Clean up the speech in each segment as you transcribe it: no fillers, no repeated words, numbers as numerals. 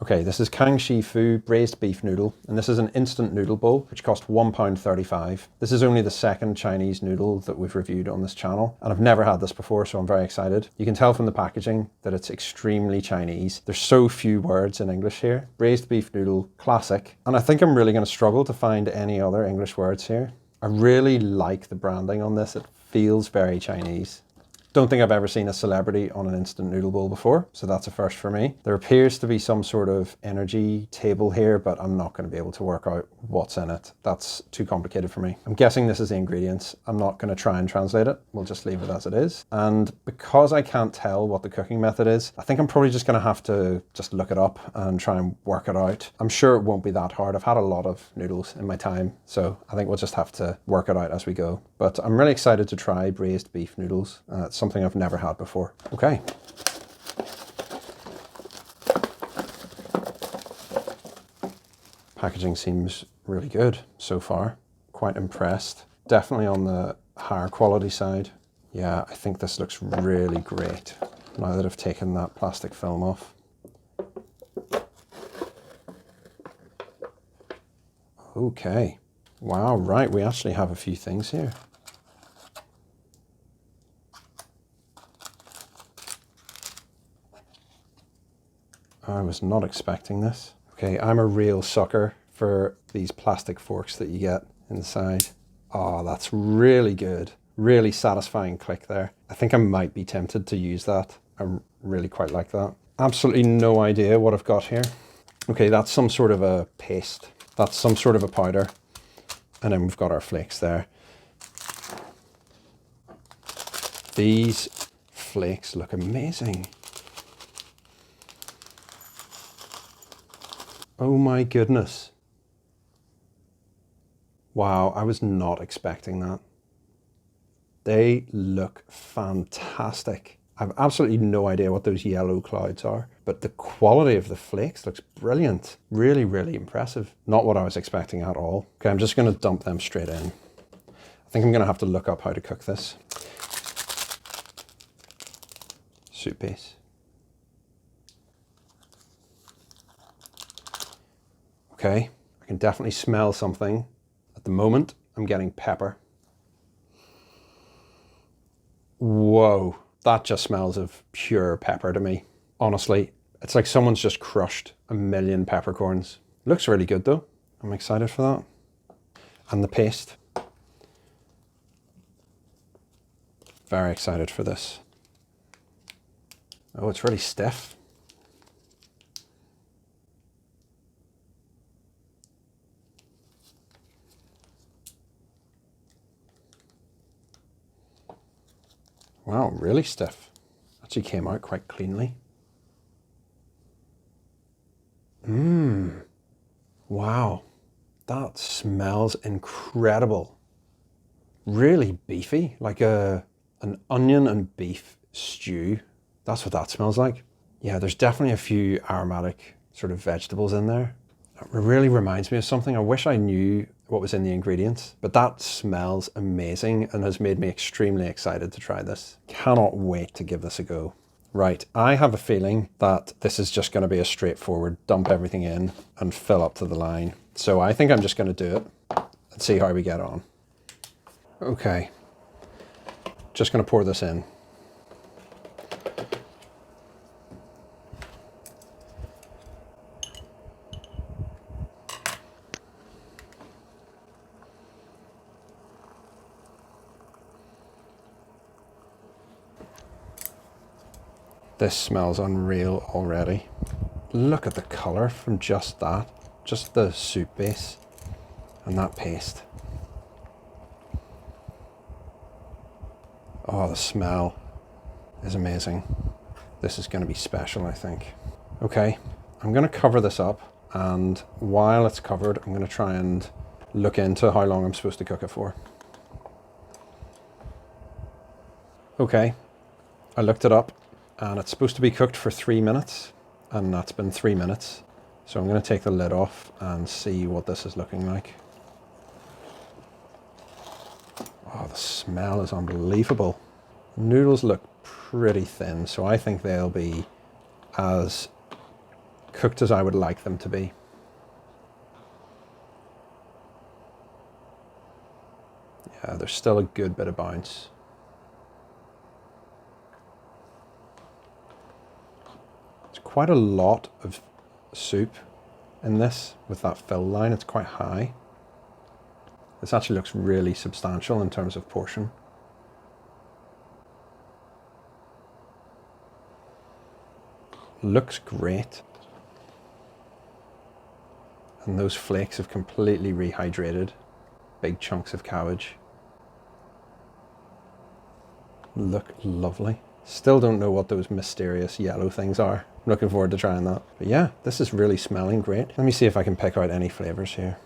Okay, this is Kang Shi Fu braised beef noodle, and this is an instant noodle bowl, which cost £1.35. This is only the second Chinese noodle that we've reviewed on this channel, and I've never had this before, so I'm very excited. You can tell from the packaging that it's extremely Chinese. There's so few words in English here. Braised beef noodle, classic. And I think I'm really going to struggle to find any other English words here. I really like the branding on this. It feels very Chinese. Don't think I've ever seen a celebrity on an instant noodle bowl before, so that's a first for me. There appears to be some sort of energy table here, but I'm not going to be able to work out what's in it. That's too complicated for me. I'm guessing this is the ingredients. I'm not going to try and translate it. We'll just leave it as it is. And because I can't tell what the cooking method is, I think I'm probably just going to have to just look it up and try and work it out. I'm sure it won't be that hard. I've had a lot of noodles in my time, so I think we'll just have to work it out as we go. But I'm really excited to try braised beef noodles. It's something I've never had before. Okay. Packaging seems really good so far. Quite impressed. Definitely on the higher quality side. Yeah, I think this looks really great now that I've taken that plastic film off. Okay. Wow, right, we actually have a few things here. I was not expecting this. Okay, I'm a real sucker for these plastic forks that you get inside. Oh, that's really good. Really satisfying click there. I think I might be tempted to use that. I really quite like that. Absolutely no idea what I've got here. Okay, that's some sort of a paste. That's some sort of a powder. And then we've got our flakes there. These flakes look amazing. Oh my goodness. Wow, I was not expecting that. They look fantastic. I've absolutely no idea what those yellow clouds are, but the quality of the flakes looks brilliant. Really, really impressive. Not what I was expecting at all. Okay, I'm just going to dump them straight in. I think I'm going to have to look up how to cook this. Soup base. Okay, I can definitely smell something. At the moment, I'm getting pepper. Whoa, that just smells of pure pepper to me. Honestly, it's like someone's just crushed a million peppercorns. Looks really good though. I'm excited for that. And the paste. Very excited for this. Oh, it's really stiff. Wow, really stiff. Actually came out quite cleanly. Wow, that smells incredible. Really beefy, like an onion and beef stew. That's what that smells like. Yeah, there's definitely a few aromatic sort of vegetables in there. It really reminds me of something. I wish I knew what was in the ingredients, but that smells amazing and has made me extremely excited to try this. Cannot wait to give this a go. Right, I have a feeling that this is just going to be a straightforward dump everything in and fill up to the line. So I think I'm just going to do it and see how we get on. Okay, just going to pour this in. This smells unreal already. Look at the color from just that. Just the soup base and that paste. Oh, the smell is amazing. This is going to be special, I think. Okay, I'm going to cover this up, and while it's covered, I'm going to try and look into how long I'm supposed to cook it for. Okay, I looked it up. And it's supposed to be cooked for 3 minutes, and that's been 3 minutes. So I'm going to take the lid off and see what this is looking like. Oh, the smell is unbelievable. Noodles look pretty thin, so I think they'll be as cooked as I would like them to be. Yeah, there's still a good bit of bounce. It's quite a lot of soup in this with that fill line. It's quite high. This actually looks really substantial in terms of portion. Looks great. And those flakes have completely rehydrated. Big chunks of cabbage. Look lovely. Still don't know what those mysterious yellow things are. I'm looking forward to trying that. But yeah, this is really smelling great. Let me see if I can pick out any flavors here.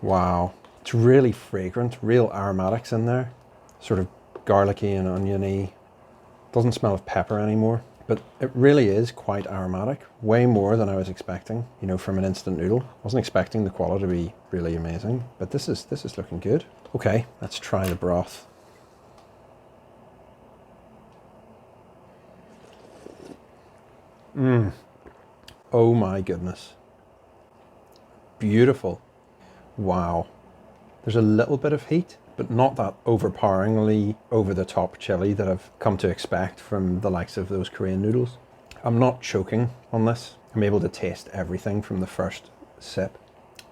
Wow. It's really fragrant, real aromatics in there. Sort of garlicky and oniony. Doesn't smell of pepper anymore. But it really is quite aromatic, way more than I was expecting, you know, from an instant noodle. Wasn't expecting the quality to be really amazing, but this is looking good. Okay, let's try the broth. Oh my goodness. Beautiful. Wow. There's a little bit of heat, but not that overpoweringly over-the-top chili that I've come to expect from the likes of those Korean noodles. I'm not choking on this. I'm able to taste everything from the first sip.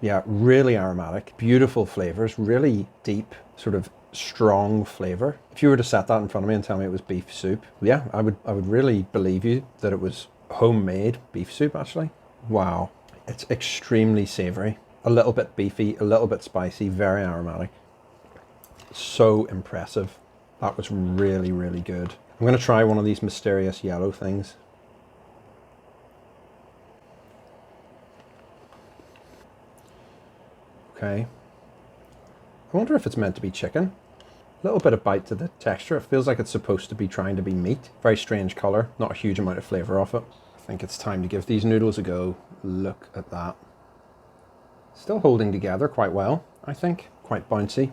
Yeah, really aromatic, beautiful flavors, really deep, sort of strong flavor. If you were to set that in front of me and tell me it was beef soup, yeah, I would really believe you that it was homemade beef soup, actually. Wow. It's extremely savory, a little bit beefy, a little bit spicy, very aromatic. So impressive. That was really, really good. I'm going to try one of these mysterious yellow things. Okay. I wonder if it's meant to be chicken. A little bit of bite to the texture. It feels like it's supposed to be trying to be meat. Very strange color, not a huge amount of flavor off it. I think it's time to give these noodles a go. Look at that. Still holding together quite well, I think. Quite bouncy.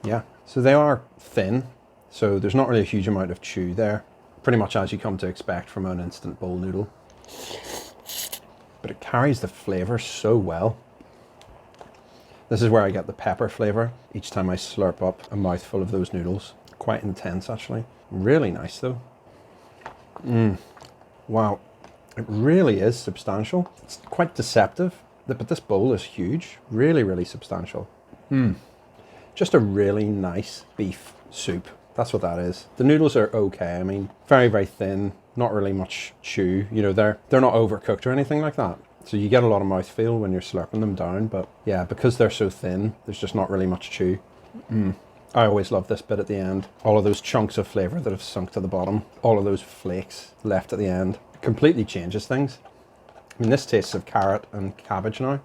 Yeah, so they are thin, so there's not really a huge amount of chew there. Pretty much as you come to expect from an instant bowl noodle. But it carries the flavor so well. This is where I get the pepper flavor each time I slurp up a mouthful of those noodles. Quite intense, actually. Really nice, though. Wow. It really is substantial. It's quite deceptive, but this bowl is huge. Really, really substantial. Just a really nice beef soup. That's what that is. The noodles are okay. I mean, very, very thin, not really much chew. You know, they're not overcooked or anything like that. So you get a lot of mouthfeel when you're slurping them down. But yeah, because they're so thin, there's just not really much chew. I always love this bit at the end. All of those chunks of flavor that have sunk to the bottom. All of those flakes left at the end. Completely changes things. I mean, this tastes of carrot and cabbage now.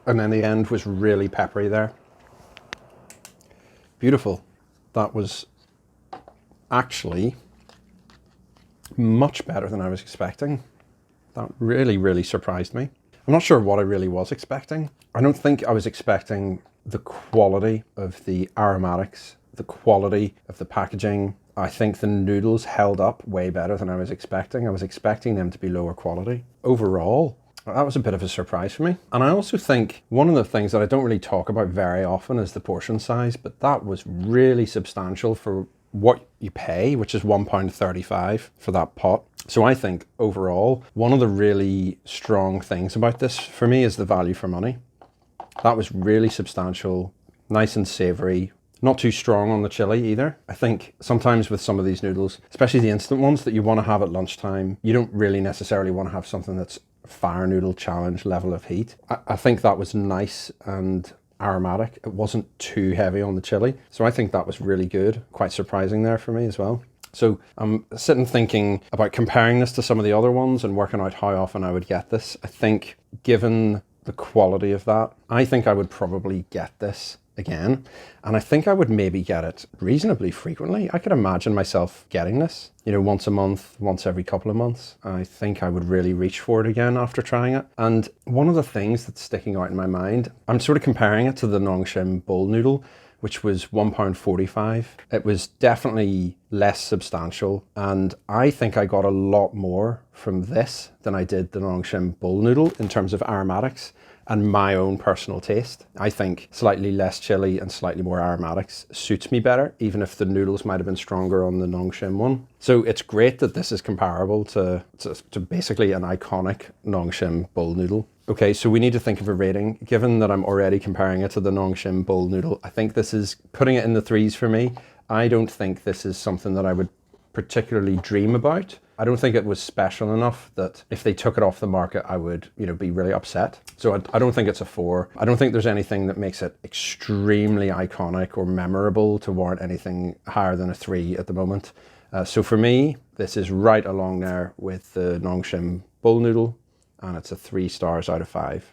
And then the end was really peppery there. Beautiful. That was actually much better than I was expecting. That really, really surprised me. I'm not sure what I really was expecting. I don't think I was expecting the quality of the aromatics, the quality of the packaging. I think the noodles held up way better than I was expecting. I was expecting them to be lower quality. Overall, that was a bit of a surprise for me. And I also think one of the things that I don't really talk about very often is the portion size, but that was really substantial for what you pay, which is £1.35 for that pot. So I think overall, one of the really strong things about this for me is the value for money. That was really substantial, nice and savory, not too strong on the chili either. I think sometimes with some of these noodles, especially the instant ones that you want to have at lunchtime, you don't really necessarily want to have something that's fire noodle challenge level of heat. I think that was nice and aromatic. It wasn't too heavy on the chili. So I think that was really good. Quite surprising there for me as well. So I'm sitting thinking about comparing this to some of the other ones and working out how often I would get this. I think given the quality of that, I think I would probably get this again. And I think I would maybe get it reasonably frequently. I could imagine myself getting this, once a month, once every couple of months. I think I would really reach for it again after trying it. And one of the things that's sticking out in my mind, I'm sort of comparing it to the Nongshim bowl noodle, which was £1.45. It was definitely less substantial, and I think I got a lot more from this than I did the Nongshim bowl noodle in terms of aromatics and my own personal taste. I think slightly less chili and slightly more aromatics suits me better, even if the noodles might have been stronger on the Nongshim one. So it's great that this is comparable to basically an iconic Nongshim bowl noodle. Okay, so we need to think of a rating. Given that I'm already comparing it to the Nongshim bowl noodle, I think this is putting it in the 3s for me. I don't think this is something that I would particularly dream about. I don't think it was special enough that if they took it off the market, I would, be really upset. So I don't think it's a 4. I don't think there's anything that makes it extremely iconic or memorable to warrant anything higher than a 3 at the moment. So for me, this is right along there with the Nongshim bowl noodle, and it's a 3 stars out of 5.